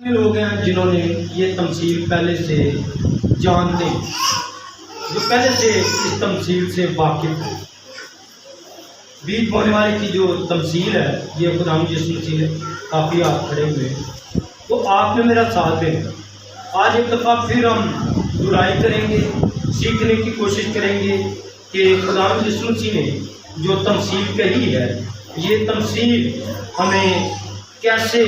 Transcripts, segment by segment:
लोग हैं जिन्होंने ये तमसील पहले से जानते हैं, जो पहले से इस तमसील से वाकिफ है। बीज बोने वाले की जो तमसील है ये खुदा यीशु मसीह है। काफ़ी आप खड़े हुए हैं तो आपने मेरा साथ देना। आज एक दफ़ा फिर हम दुराई करेंगे, सीखने की कोशिश करेंगे कि खुदा यीशु मसीह ने जो तमसील कही है ये तमसील हमें कैसे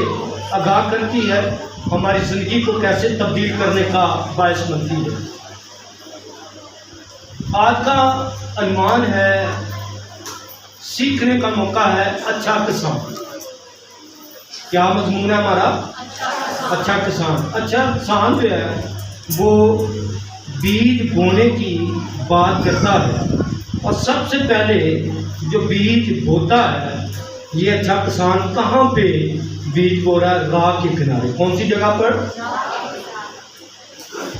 आगाह करती है, हमारी ज़िंदगी को कैसे तब्दील करने का बायस बनती है। आज का अनुमान है सीखने का मौका है अच्छा किसान। क्या मजमून है हमारा? अच्छा किसान। अच्छा किसान जो है वो बीज बोने की बात करता है और सबसे पहले जो बीज बोता है ये अच्छा किसान कहाँ पे बीज बो रहा है? राह के किनारे। कौन सी जगह पर?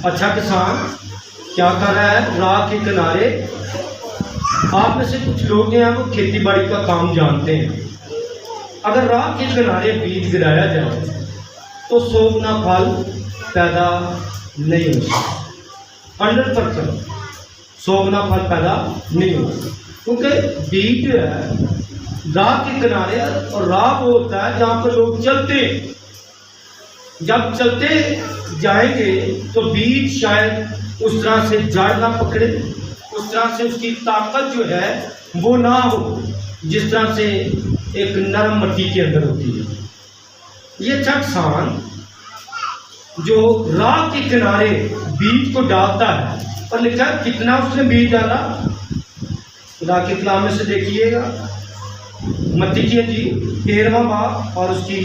अच्छा किसान क्या कर रहा है? राह के किनारे। आप में से कुछ लोग हैं वो खेती बाड़ी का काम जानते हैं। अगर राह के किनारे बीज गिराया जाए तो 100 गुना फल पैदा नहीं हो सकता। 100% 100 गुना फल पैदा नहीं हो सकता, क्योंकि बीज जो है राह के किनारे, और राह वो होता है जहाँ पर लोग चलते हैं। जब चलते जाएंगे तो बीज शायद उस तरह से जड़ ना पकड़े, उस तरह से उसकी ताकत जो है वो ना हो जिस तरह से एक नरम मिट्टी के अंदर होती है। ये अच्छा किसान जो राह के किनारे बीज को डालता है, और लिखा है कितना उसने बीज डाला। खुदा के कलाम में से देखिएगा मत्ती की इंजील 13वां बाब और उसकी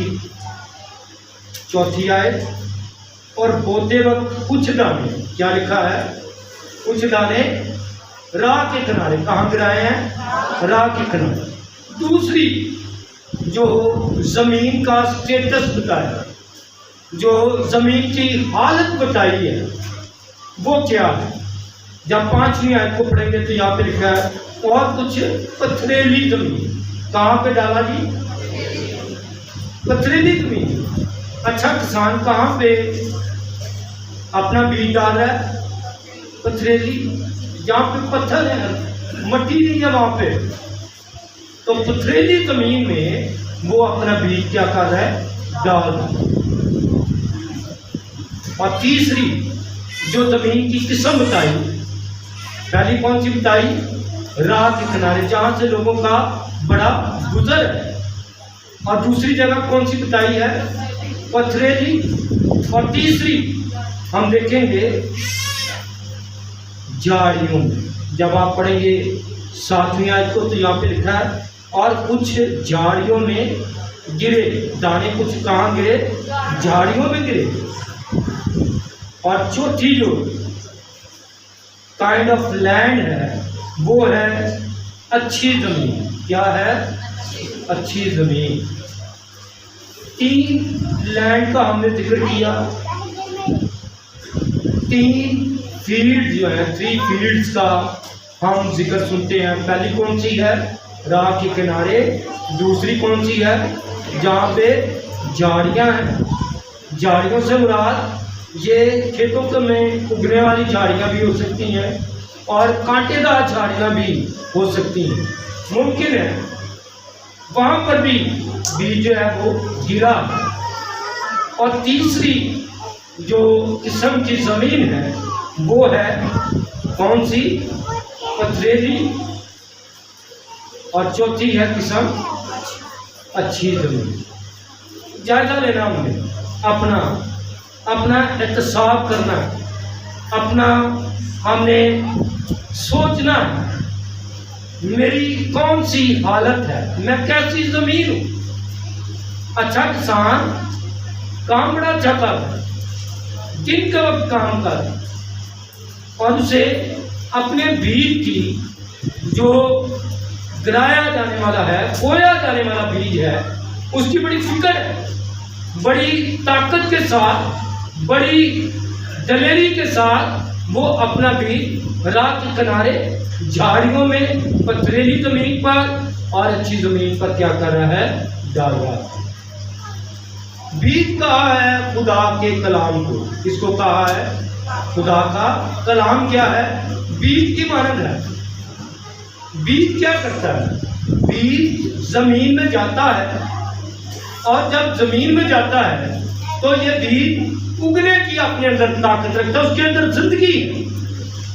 4थी आयत। और बोते वक्त कुछ दाने, क्या लिखा है? कुछ दाने राह के किनारे। कहाँ गिराए हैं? राह के किनारे। दूसरी जो जमीन का स्टेटस बताया, जो जमीन की हालत बताई है वो क्या है? जब 5वीं आयत को पढ़ेंगे तो यहाँ पे लिखा है और कुछ पथरीली जमीन। कहाँ पे डाला जी? पथरीली जमीन। अच्छा किसान कहाँ पे अपना बीज डाल रहा है? पथरीली, जहाँ पे पत्थर है, मिट्टी नहीं है वहां पे। तो पथरीली जमीन में वो अपना बीज क्या कर रहा है? डाल रहा है। और तीसरी जो जमीन की किस्म बताई, पहली कौन सी बताई? राह के किनारे, जहां से लोगों का बड़ा गुजर है। और दूसरी जगह कौन सी बताई है? पथरीली। और तीसरी हम देखेंगे झाड़ियों में। जब आप पढ़ेंगे 7वीं आयत को तो यहाँ पे लिखा है और कुछ झाड़ियों में गिरे दाने। कुछ कहाँ गिरे? झाड़ियों में गिरे। और चौथी जो काइंड ऑफ लैंड है वो है अच्छी जमीन। क्या है? अच्छी जमीन। 3 लैंड का हमने जिक्र किया। 3 फील्ड जो है, 3 फील्ड्स का हम जिक्र सुनते हैं। पहली कौन सी है? राह के किनारे। दूसरी कौन सी है? जहाँ पे झाड़ियाँ हैं। झाड़ियों से मुराद ये खेतों में उगने वाली झाड़ियाँ भी हो सकती हैं और कांटेदार झाड़ियाँ भी हो सकती हैं। मुमकिन है वहाँ पर भी बीज जो है वो गिरा। और तीसरी जो किस्म की जमीन है वो है कौन सी? पथरीली। और चौथी है किस्म अच्छी जमीन। जायजा लेना हमें, अपना एहतसाब करना, अपना हमने सोचना मेरी कौन सी हालत है, मैं कैसी जमीन हूं। अच्छा किसान काम बड़ा अच्छा कर रहा है, दिन का वक्त काम कर रहा है, और उसे अपने बीज की जो गिराया जाने वाला है, बोया जाने वाला बीज है, उसकी बड़ी फिक्र है। बड़ी ताकत के साथ, बड़ी दलेरी के साथ वो अपना बीज राह के किनारे, झाड़ियों में, पथरीली जमीन पर और अच्छी जमीन पर क्या कर रहा है? डाल रहा है। बीज कहा है खुदा के कलाम को। किसको कहा है? खुदा का कलाम क्या है? बीज की मानद है। बीज क्या करता है? बीज जमीन में जाता है, और जब जमीन में जाता है तो ये बीज उगने की अपने अंदर ताकत रखता है, उसके अंदर जिंदगी है।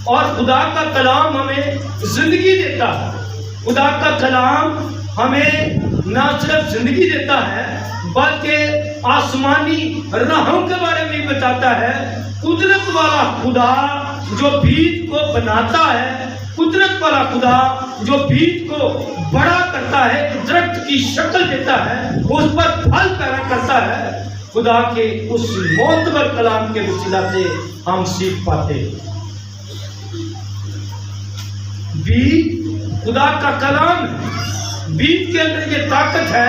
और खुदा का कलाम हमें जिंदगी देता है। खुदा का कलाम हमें ना सिर्फ जिंदगी देता है बल्कि आसमानी राहों के बारे में बताता है। कुदरत वाला खुदा जो बीज को बनाता है, कुदरत वाला खुदा जो बीज को बड़ा करता है, दरख्त की शक्ल देता है, उस पर फल पैदा करता है, खुदा के उस मोतबर कलाम के वसीला से हम सीख पाते हैं। बीज खुदा का कलाम है। बीज के अंदर ये ताकत है,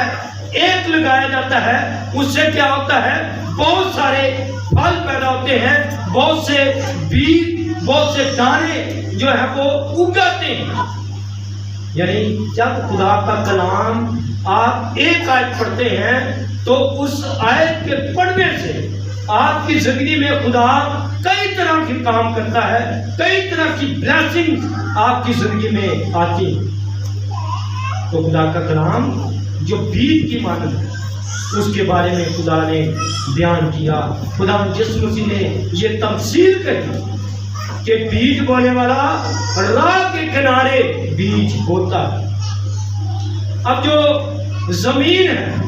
एक लगाया जाता है, उससे क्या होता है? बहुत सारे फल पैदा होते हैं, बहुत से बीज, बहुत से दाने जो है वो उगाते हैं। यानी जब खुदा का कलाम आप एक आयत पढ़ते हैं तो उस आयत के पढ़ने से आपकी जिंदगी में खुदा कई तरह के काम करता है, कई तरह की ब्लेसिंग आपकी जिंदगी में आती है। तो खुदा का कलाम जो बीज की मानद है उसके बारे में खुदा ने बयान किया। खुदा यीशु मसीह ने ये तफसील करी कि बीज बोने वाला राह के किनारे बीज होता है। अब जो जमीन है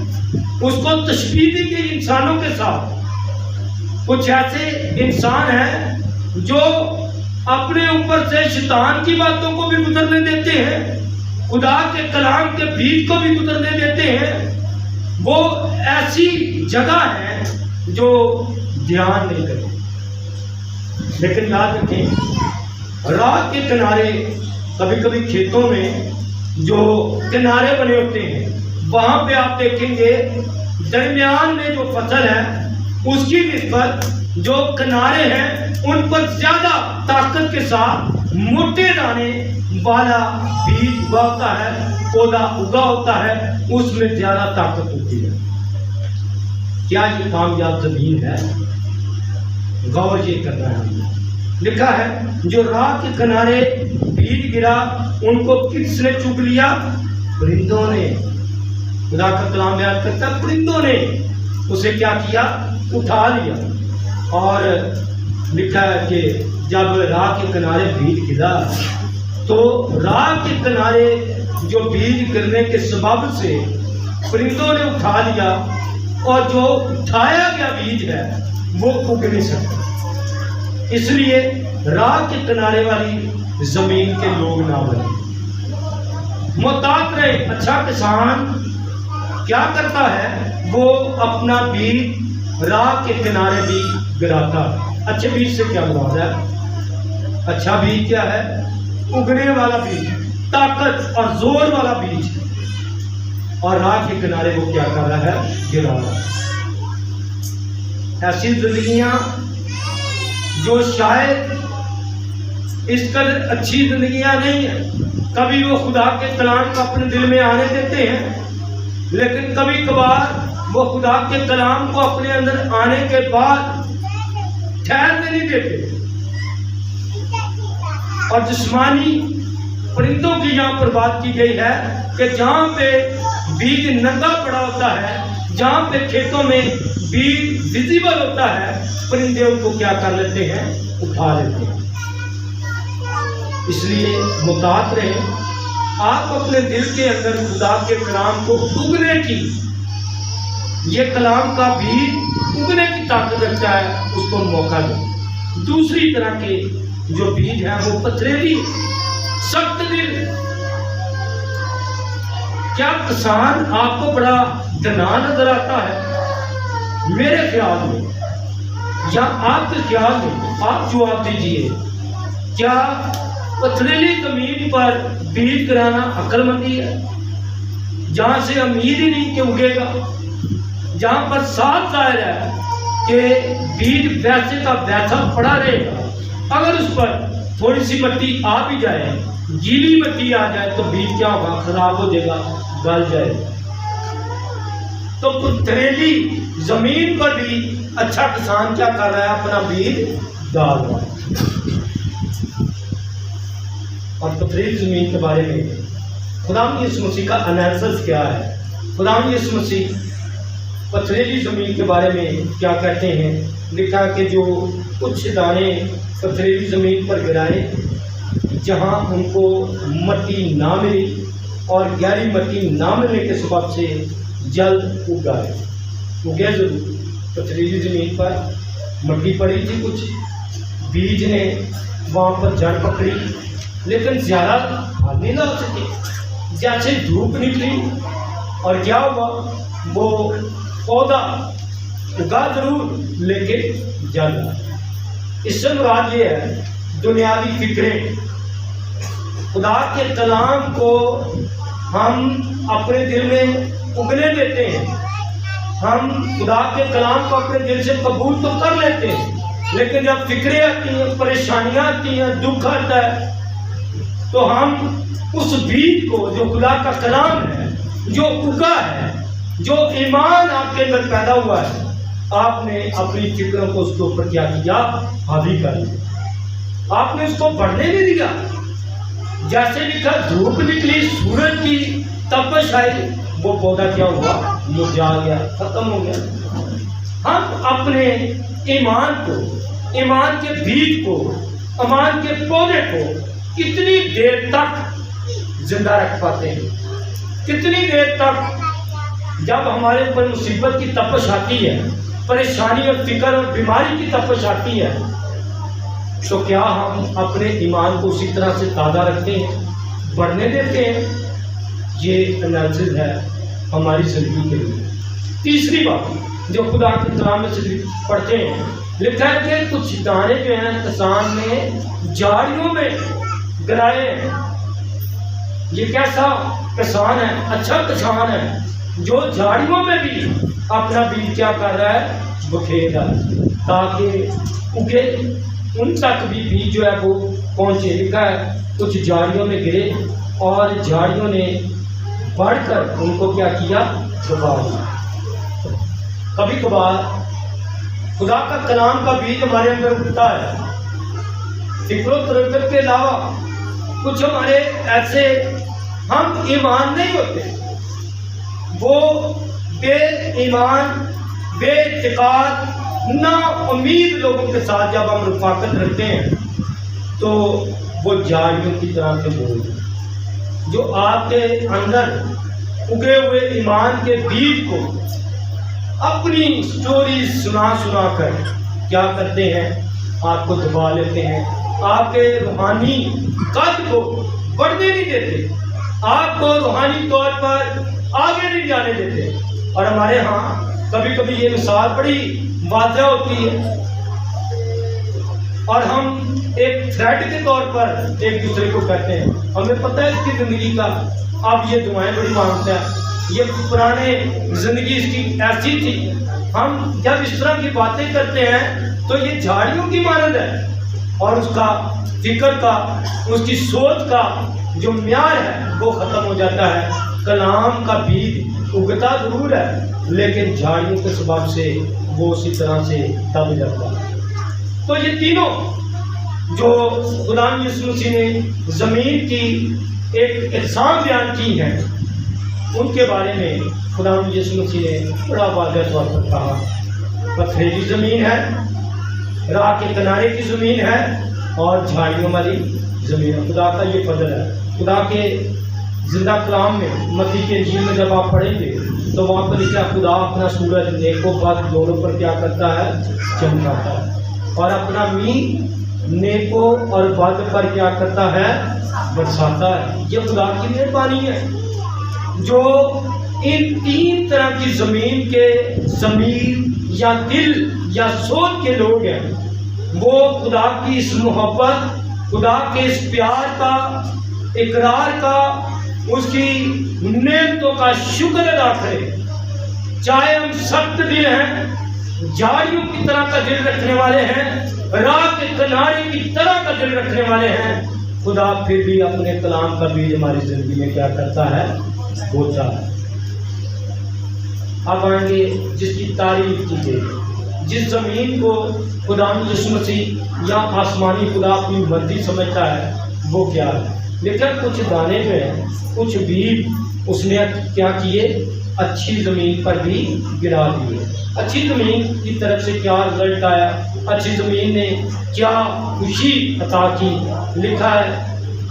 उसको तशबीह दी गई इंसानों के साथ। कुछ ऐसे इंसान हैं जो अपने ऊपर से शैतान की बातों को भी गुजरने देते हैं, खुदा के कलाम के बीज को भी गुजरने देते हैं। वो ऐसी जगह है जो ध्यान नहीं करते। लेकिन याद रखें, राह के किनारे, कभी कभी खेतों में जो किनारे बने होते हैं, वहां पे आप देखेंगे दरमियान में जो फसल है उसकी निस्बत जो किनारे हैं उन पर ज्यादा ताकत के साथ मोटे दाने वाला बीज उगा होता है, पौधा उगा होता है, उसमें ज्यादा ताकत होती है। क्या ये कामयाब जमीन है? गौर ये करना है। लिखा है जो राह के किनारे बीज गिरा उनको किसने चुग लिया? परिंदों ने। खुदा का कलाम बयान करता है परिंदों ने उसे क्या किया? उठा लिया। और लिखा है कि जब राह के किनारे बीज गिरा तो राह के किनारे जो बीज गिरने के सबब से परिंदों ने उठा लिया, और जो उठाया गया बीज है वो उग नहीं सकता। इसलिए राह के किनारे वाली जमीन के लोग ना बने। मोहतात रहे। अच्छा किसान क्या करता है? वो अपना बीज राह के किनारे भी गिराता है। अच्छे बीज से क्या मुराद है? अच्छा बीज क्या है? उगने वाला बीज, ताकत और जोर वाला बीज। और राह के किनारे वो क्या कर रहा है? गिरा रहा है। ऐसी जिंदगियां जो शायद इस कदर अच्छी जिंदगियां नहीं है, कभी वो खुदा के कलाम को अपने दिल में आने देते हैं, लेकिन कभी कभार वो खुदा के कलाम को अपने अंदर आने के बाद ठहरने नहीं देते। और जिस्मानी परिंदों की यहाँ पर बात की गई है कि जहाँ पे बीज नंगा पड़ा होता है, जहाँ पे खेतों में बीज विजिबल होता है, परिंदे उनको क्या कर लेते हैं? उठा लेते हैं। इसलिए मुतात रहे, आप अपने दिल के अंदर खुदा के कलाम को उगने की, ये कलाम का बीज उगने की ताकत रखता है, उसको मौका दो। दूसरी तरह के जो बीज है वो पथरीली, सख्त दिल। क्या किसान आपको बड़ा डना नजर आता है? मेरे ख्याल में या आपके ख्याल में आप जवाब दीजिए, क्या पथरीली जमीन पर बीज गिराना अक्लमंदी है? जहां से उम्मीद ही नहीं कि उगेगा, जहां पर साफ जाहिर है कि बीज वैसे का वैसा पड़ा रहेगा, अगर उस पर थोड़ी सी मिट्टी आ भी जाए, गीली मिट्टी आ जाए, तो बीज क्या होगा? खराब हो जाएगा, गल जाएगा। तो पथरीली जमीन पर भी अच्छा किसान क्या कर रहा है, अपना बीज डाल रहा है। और पथरीली जमीन के बारे में खुदावंद यीशु मसीह का एनालिसिस क्या है, खुदावंद यीशु मसीह पथरीली जमीन के बारे में क्या कहते हैं। लिखा कि जो कुछ दाने पथरीली जमीन पर गिराए, जहाँ उनको मट्टी ना मिली और गहरी मट्टी ना मिलने के सबब से जल्द उगाए। उगे जरूर, पथरीली जमीन पर मट्टी पड़ी थी, कुछ बीज ने वहाँ पर जड़ पकड़ी, लेकिन ज़्यादा फल नहीं ला सके। जैसे धूप निकली और क्या हुआ, वो पौधा उगा जरूर लेकिन जल। इससे मुराद ये है दुनियावी फिक्रें। खुदा के कलाम को हम अपने दिल में उगने देते हैं, हम खुदा के कलाम को अपने दिल से कबूल तो कर लेते हैं, लेकिन जब फिक्रें आती हैं, परेशानियां आती हैं, दुख आता है, तो हम उस बीज को जो खुदा का कलाम है, जो उगा है, जो ईमान आपके अंदर पैदा हुआ है, आपने अपनी फिक्रों को उसके ऊपर क्या किया, हावी कर लिया, आपने उसको बढ़ने नहीं दिया। जैसे लिखा धूप निकली, सूरज की तपश आई, वो पौधा क्या हुआ, मुरझा गया, खत्म हो गया। हम अपने ईमान को, ईमान के बीज को, ईमान के पौधे को कितनी देर तक जिंदा रख पाते हैं, कितनी देर तक जब हमारे ऊपर मुसीबत की तपश आती है, परेशानी और फिक्र और बीमारी की तपश आती है, तो क्या हम अपने ईमान को उसी तरह से ताज़ा रखते हैं, बढ़ने देते हैं? ये एनालिसिस है हमारी जिंदगी के लिए। तीसरी बात जो खुदा के कलाम में से पढ़ते हैं, लिखा है कि कुछ दाने जो हैं किसान ने झाड़ियों में गिराए। ये कैसा किसान है? अच्छा किसान है जो झाड़ियों में भी अपना बीज क्या कर रहा है, बखेर रहा है, ताकि उगे, उन तक भी बीज जो है वो पहुंचे। लिखा है कुछ झाड़ियों में गिरे और झाड़ियों ने बढ़कर उनको क्या किया, दबा दिया। कभी कभार खुदा का कलाम का बीज हमारे अंदर उगता है, फिक्रों तरक्कत के अलावा कुछ हमारे ऐसे हम ईमान नहीं होते, वो बेईमान, बेइत्तेकाद, ना उम्मीद लोगों के साथ जब हम रफाकत रखते हैं, तो वो झाड़ियों की तरह के बोल जो आपके अंदर उगे हुए ईमान के बीज को अपनी स्टोरी सुना सुना कर क्या करते हैं, आपको दबा लेते हैं, आपके रूहानी कद को बढ़ने नहीं देते, आपको रूहानी तौर पर आगे नहीं जाने देते। और हमारे यहाँ कभी कभी ये मिसाल बड़ी वाज़ेह होती है और हम एक थ्रेट के तौर पर एक दूसरे को कहते हैं, हमें पता है इसकी ज़िंदगी का, अब ये दुआएं बड़ी मांगता है, ये पुराने ज़िंदगी इसकी ऐसी थी। हम जब इस तरह की बातें करते हैं तो ये झाड़ियों की मानद है और उसका फिक्र का, उसकी सोच का जो म्यार है वो ख़त्म हो जाता है। कलाम का बीज उगता जरूर है, लेकिन झाड़ियों के सबब से वो उसी तरह से दब जाता है। तो ये तीनों जो खुदा यीशु मसीह ने ज़मीन की एक इकसाम बयान की है, उनके बारे में खुदा यीशु मसीह ने बड़ा वाज़ेह तौर पर कहा। पथरीली ज़मीन है, राह के किनारे की ज़मीन है और झाड़ियों वाली ज़मीन है। खुदा का ये फजल है। खुदा के जिंदा कलाम में मत्ती के इंजील में जब आप पढ़ेंगे तो वहाँ पर लिखा, खुदा अपना सूरज नेको बद दोनों पर क्या करता है, चमकाता है, और अपना मींह नेको और बद पर क्या करता है, बरसाता है। ये खुदा की मेहरबानी है जो इन तीन तरह की ज़मीन के ज़मीर या दिल या सोच के लोग हैं, वो खुदा की इस मोहब्बत, खुदा के इस प्यार का, इकरार का, उसकी नेमतों का शुक्र अदा करें। चाहे हम सख्त दिल हैं, झाड़ियों की तरह का दिल रखने वाले हैं, राह के किनारे की तरह का दिल रखने वाले हैं, खुदा फिर भी अपने कलाम का बीज हमारी जिंदगी में क्या करता है, बोता है। अब आएंगे जिसकी तारीफ की गई, जिस ज़मीन को खुदा यीशु मसीह या आसमानी खुदा अपनी मर्जी समझता है वो क्या है। लेकिन कुछ दाने जो है, कुछ बीज उसने क्या किए, अच्छी ज़मीन पर भी गिरा दिए। अच्छी ज़मीन की तरफ से क्या रिजल्ट आया, अच्छी ज़मीन ने क्या खुशी अता की। लिखा है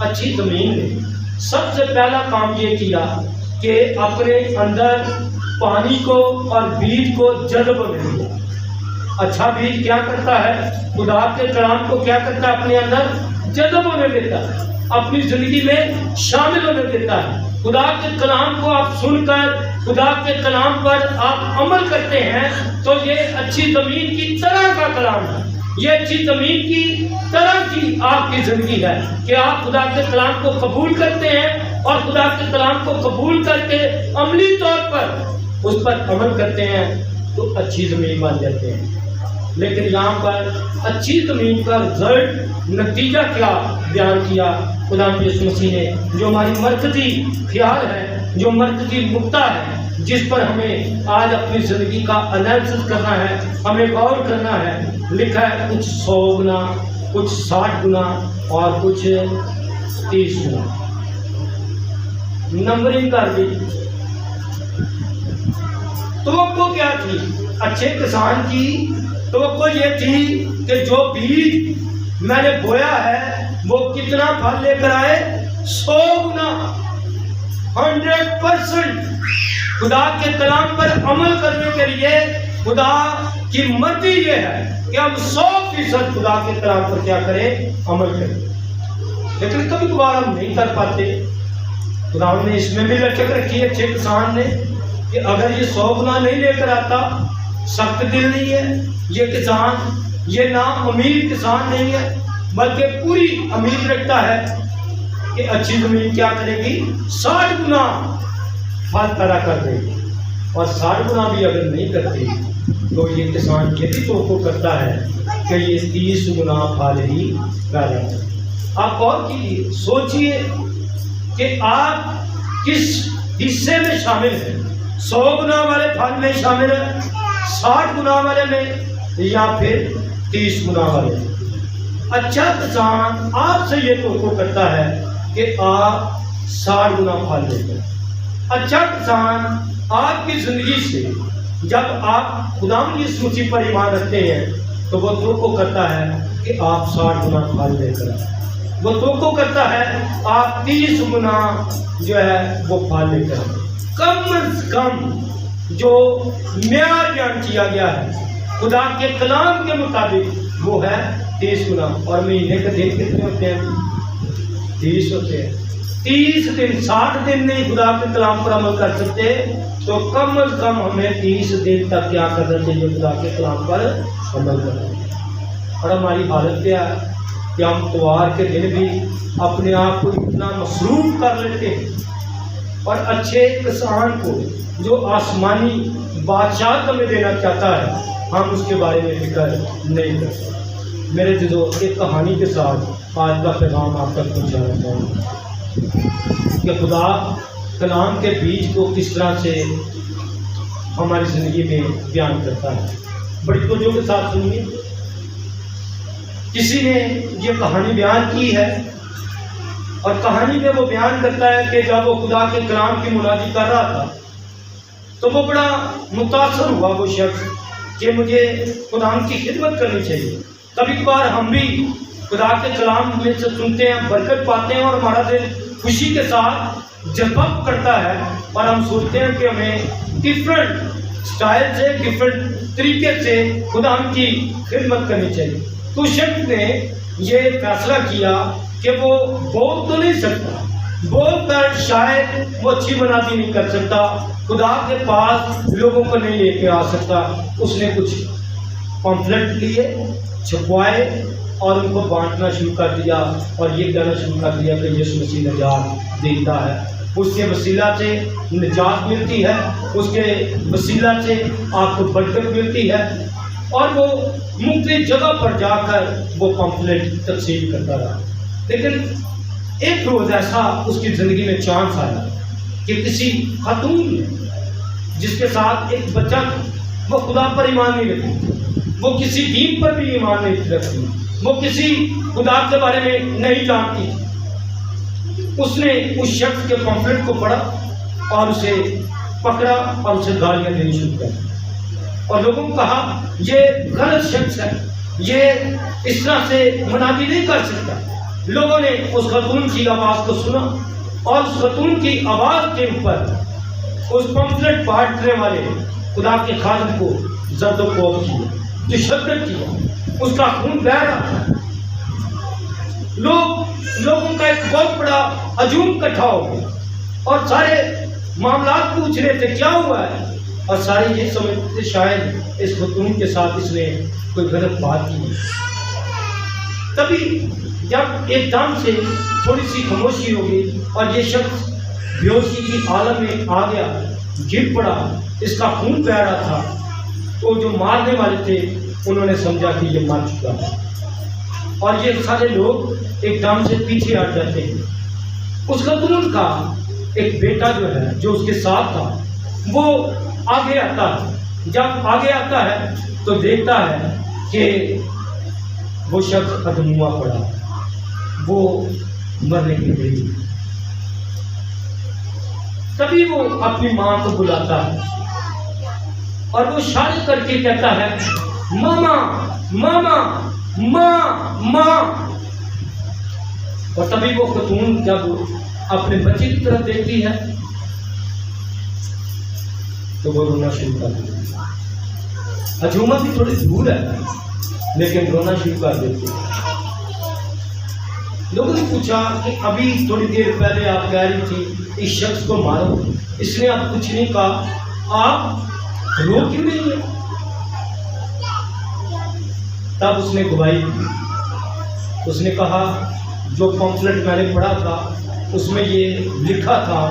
अच्छी ज़मीन ने सबसे पहला काम ये किया कि अपने अंदर पानी को और बीज को जज्ब में लिया। अच्छा बीज क्या करता है, खुदा के कलाम को क्या करता है, अपने अंदर जज्ब होने देता है, अपनी जिंदगी में शामिल होने देता है। खुदा के कलाम को आप सुनकर खुदा के कलाम पर आप अमल करते हैं तो ये अच्छी जमीन की तरह का कलाम है, ये अच्छी जमीन की तरह की आपकी जिंदगी है कि आप खुदा के कलाम को कबूल करते हैं और खुदा के कलाम को कबूल करके अमली तौर पर उस पर अमल करते हैं तो अच्छी जमीन बन जाते हैं। लेकिन यहाँ पर अच्छी जमीन का रिजल्ट नतीजा क्या बयान किया खुदा यीशु मसीह ने, जो हमारी मरकजी ख्याल है, जो मरकजी नुक्ता है, जिस पर हमें आज अपनी जिंदगी का एनालिसिस करना है, हमें गौर करना है। लिखा है कुछ 100 गुना, कुछ 60 गुना और कुछ 30 गुना। नंबरिंग कर दी तो क्या थी अच्छे किसान की, तो ये थी कि जो बीज मैंने बोया है वो कितना फल लेकर आए, 100 गुना, 100%। खुदा के कलाम पर अमल करने के लिए खुदा की मर्जी ये है कि हम 100% खुदा के कलाम पर क्या करें, अमल करें। लेकिन कभी कभार हम नहीं कर पाते। खुदा ने इसमें भी लचक रखी है अच्छे किसान ने कि अगर ये 100 गुना नहीं लेकर आता, सख्त दिल नहीं है ये किसान, ये ना अमीर किसान नहीं है बल्कि पूरी उम्मीद रखता है कि अच्छी जमीन क्या करेगी, 60 गुना फल पैदा कर देगी। और 60 गुना भी अगर नहीं करती तो ये किसान ये भी तो करता है कि ये 30 गुना फल ही पैदा करे। आप और कीजिए, सोचिए कि आप किस हिस्से में शामिल हैं, 100 गुना वाले फल में शामिल है, 60 गुना वाले में, या फिर 30 गुना वाले में। अच्छा किसान आपसे ये तो करता है कि आप 60 गुना फल लेते हैं। अच्छा किसान आपकी जिंदगी से जब आप खुदा यीशु मसीह पर ईमान रखते हैं तो वो तो करता है कि आप 60 गुना फल लेकर आए, वो तो करता है आप 30 गुना जो है वो फल लेकर आए। कम से कम जो म्यार बयान किया गया है खुदा के कलाम के मुताबिक वो है 30 गुना। और महीने के दिन कितने होते हैं, 30 होते हैं। 30 दिन, 60 दिन नहीं खुदा के कलाम पर अमल कर सकते तो कम से कम हमें 30 दिन तक क्या करना चाहिए, खुदा के कलाम पर अमल करना। और हमारी हालत क्या है कि हम त्योहार के दिन भी अपने आप को इतना मसरूफ कर लेते हैं और अच्छे किसान को जो आसमानी बादशाह हमें देना चाहता है हम उसके बारे में फिक्र नहीं करते। मेरे जो एक कहानी के साथ आज का पैगाम आप तक पहुँचाना चाहूँगा कि खुदा कलाम के बीज को किस तरह से हमारी ज़िंदगी में बयान करता है। बड़ी तवज्जो के साथ सुनिए। किसी ने ये कहानी बयान की है और कहानी में वो बयान करता है कि जब वो खुदा के कलाम की मुनादी कर रहा था तो वो बड़ा मुतासर हुआ वो शख्स कि मुझे खुदा की खिदमत करनी चाहिए। कभी कभार हम भी खुदा के कलाम में से सुनते हैं, बरकत पाते हैं और हमारा दिल खुशी के साथ जज्बा करता है और हम सोचते हैं कि हमें डिफरेंट स्टाइल से, डिफरेंट तरीके से खुदा की खिदमत करनी चाहिए। तो शख्स ने ये फैसला किया कि वो बोल तो नहीं सकता, बोलकर शायद वो अच्छी मनादी नहीं कर सकता, खुदा के पास लोगों को नहीं लेके आ सकता। उसने कुछ पम्फलेट लिए, छपवाए और उनको बांटना शुरू कर दिया और ये कहना शुरू कर दिया कि यीशु मसीह निजात देता है, उसके वसीला से निजात मिलती है, उसके वसीला से आपको बरकत मिलती है। और वो मुख्तलिफ जगह पर जाकर वो पम्फलेट तकसीम करता रहा। लेकिन एक रोज़ ऐसा उसकी ज़िंदगी में चांस आया कि किसी खातून ने जिसके साथ एक बच्चा था, वो खुदा पर ईमान नहीं रखती, वो किसी दीन पर भी ईमान नहीं रखती, वो किसी खुदा के बारे में नहीं जानती थी। उसने उस शख्स के पम्फलेट को पढ़ा और उसे पकड़ा और उसे गालियां देनी शुरू कर, और लोगों को कहा ये गलत शख्स है, ये इस तरह से मुनादी नहीं कर सकता। लोगों ने उस खतून की आवाज को सुना और उस खतून की आवाज के ऊपर उस पम्फलेट बांटने वाले खुदा के खादिम को जब्त किया, तशद्दुद किया, उसका खून बह रहा था। लोगों का एक बहुत बड़ा हजूम इकट्ठा हो गया और सारे मामला पूछ रहे थे क्या हुआ है, और सारे ये समझते शायद इस खतून के साथ इसने कोई गलत बात की। तभी जब एकदम से थोड़ी सी खामोशी हो गई और ये शख्स बेहोशी की हालत में आ गया, गिर पड़ा, इसका खून बह रहा था, तो जो मारने वाले थे उन्होंने समझा कि ये मर चुका है, और ये सारे लोग एकदम से पीछे हट जाते हैं। उस खतून का एक बेटा जो है, जो उसके साथ था, वो आगे आता है। जब आगे आता है तो देखता है कि वो शख्स अधमुआ पड़ा, वो मरने की गई। तभी वो अपनी माँ को बुलाता है और वो इशारे करके कहता है मामा मामा माँ माँ। और तभी वो खतून जब अपने बच्चे की तरफ देखती है तो वो रोना शुरू कर देती है। अजूमा भी थोड़ी दूर है लेकिन रोना शुरू कर देती है। लोगों ने पूछा कि अभी थोड़ी देर पहले आप कह रही थी इस शख्स को मारो, इसने आप कुछ नहीं कहा, आप रो क्यों नहीं है? तब उसने गवाही दी। उसने कहा जो पम्फलेट मैंने पढ़ा था उसमें ये लिखा था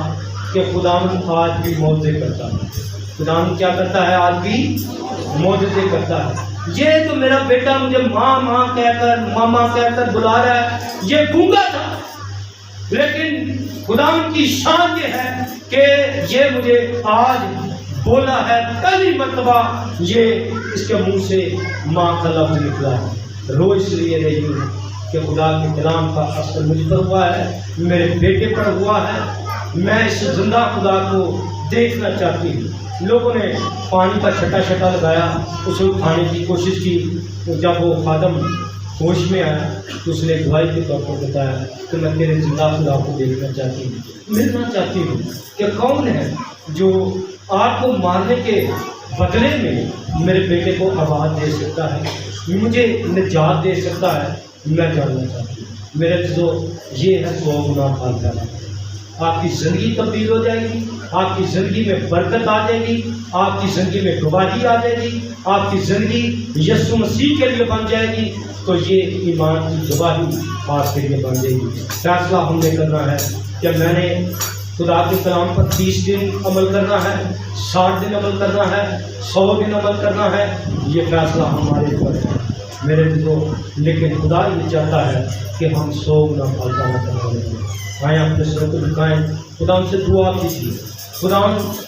कि खुदावंद आज भी मौजज़े करता है। खुदावंद क्या करता है? आज भी मौजज़े करता है। ये तो मेरा बेटा मुझे माँ माँ कहकर मामा कहकर बुला रहा है, ये गूंगा था, लेकिन खुदावंद की शान ये है कि ये मुझे आज बोला है। पहली मर्तबा ये इसके मुंह से माँ का लफ्ज निकला है। रो इसलिए रही हूँ कि खुदा के कलाम का असर मुझ पर हुआ है, मेरे बेटे पर हुआ है। मैं इस जिंदा खुदा को देखना चाहती हूँ। लोगों ने पानी का छटा छटा लगाया, उसे उठाने की कोशिश की। तो जब वो खादम होश में आया तो उसने गवाही के तौर पर बताया कि मैं तेरे जिंदा खुदा को देखना चाहती हूँ, मिलना चाहती हूँ कि कौन है जो आपको मारने के बदले में मेरे बेटे को आवाज़ दे सकता है, मुझे निजात दे सकता है। मैं जानना चाहती हूँ। मेरे तो ये है 100 गुना फल का। आपकी ज़िंदगी तब्दील हो जाएगी, आपकी ज़िंदगी में बरकत आ जाएगी, आपकी ज़िंदगी में गवाही आ जाएगी, आपकी ज़िंदगी यीशु मसीह के लिए बन जाएगी। तो ये ईमान की गवाही आपके लिए बन जाएगी। फैसला हमने करना है कि मैंने खुदा के कलाम पर 30 दिन अमल करना है, 60 दिन अमल करना है, 100 दिन अमल करना है। ये फैसला हमारे ऊपर है मेरे तो, लेकिन खुदा ये चाहता है कि हम 100 गुना फल पाएं। आए अपने सर को झुकाएं, खुदा उनसे दुआ कीजिए। खुदा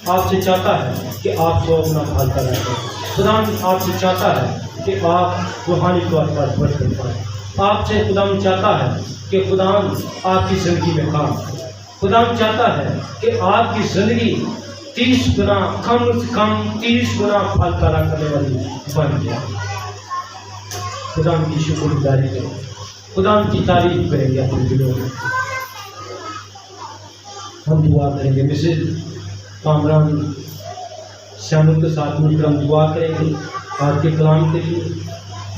आपसे चाहता है कि आप 100 गुना फल करें। खुदा आपसे चाहता है कि आप रूहानी तौर पर बढ़ते पाएँ। आपसे खुदा चाहता है कि खुदा आपकी ज़िंदगी में काम करे। खुदा चाहता है कि आपकी ज़िंदगी 30 गुना कम से कम 30 गुना फल पैदा करने वाली बन जाए। खुदा की शुक्रगुजारी करें, खुदा की तारीफ करेंगे अपने दिलों में। हम दुआ करेंगे, मिसेज कामरान श्यामल के साथ मिलकर हम दुआ करेंगे आपके कलाम के लिए,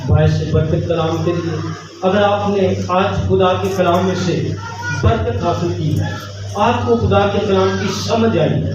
बायस बरकत कलाम के लिए। अगर आपने आज खुदा के कलाम में से बरकत हासिल की है, आपको खुदा के कलाम की समझ आई है,